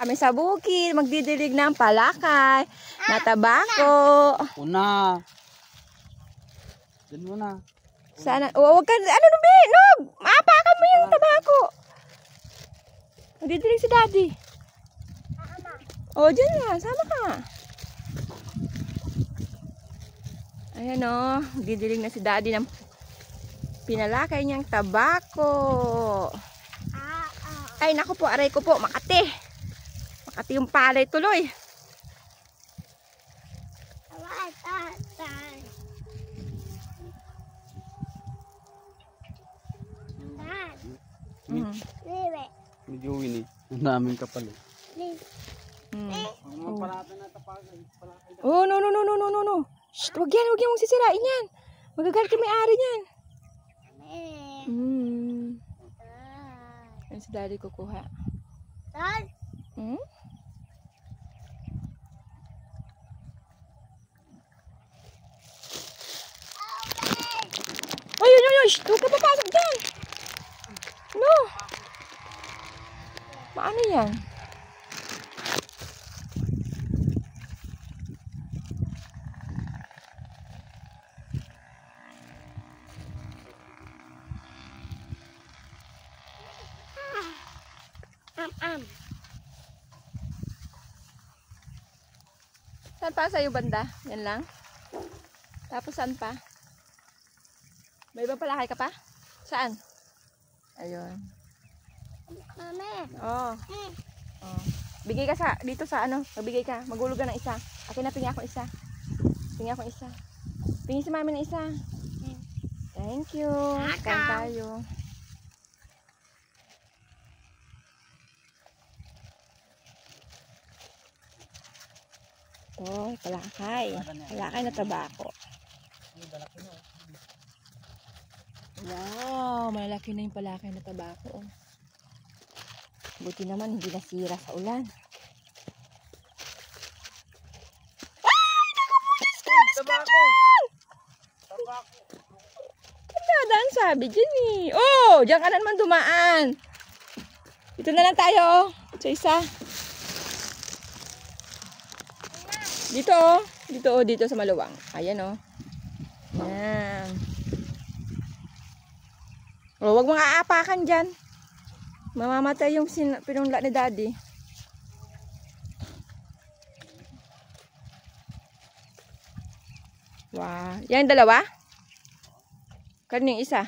Kami sa bukid, magdidilig ng palakay, na tabako. Una. Diyan muna. Sana, huwag ka, ano nubi, Nog! Maapakan mo yung tabako. Magdidilig si Daddy. O, dyan na, sama ka. Ayan o, magdidilig na si Daddy ng pinalakay niyang tabako. Ay, naku po, aray ko po, Makati. Makati yung palay tuloy. Medyo wini. Ang daming kapal eh. Oh, no. Shh, wag yan mong sisirain yan. Magagalit yung may-ari niyan. Yan si Daddy kukuha. Ay, shh, huwag ka papasok dyan. No. Paano yan? Saan pa sa'yo banda? Yan lang? Tapos saan pa? May ibang palakay ka pa? Saan? Ayun. Mami. Oh. Bigay ka sa, dito sa ano, magbigay ka. Magulog ka ng isa. Akin na, pingi ako isa. Pingi si mami ng isa. Thank you. Kain tayo. Oh, palakay. Palakay na tabako. Wow, malaki na yung palakay na tabako. Buti naman hindi nasira sa ulan. Ay! Nakupulis ka! Tabako! Tandaan sabi dyan eh. Oh! Diyan ka na naman dumaan. Dito na lang tayo. Sa isa. Dito sa maluwang. Ayan oh. Yan. Oh, wag mga aapakan dyan. Mamamatay yung pinungla ni Daddy. Wow. Yan dalawa? Kanino yung isa?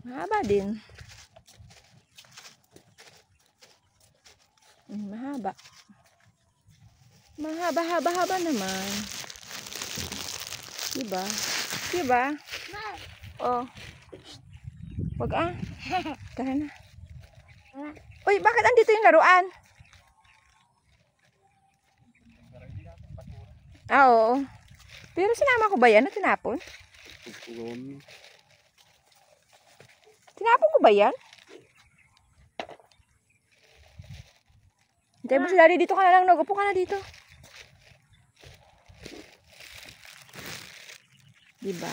Mahaba din. Mahaba. Mahaba naman. Diba? Oh. Wag Tara na. Uy, bakit andito yung laruan? Oo. Pero sinama ko ba yan? Tinapon? Tinapon ko ba yan? Hintay mo si Daddy, dito ka na lang, Nog. Upo ka na dito. Diba?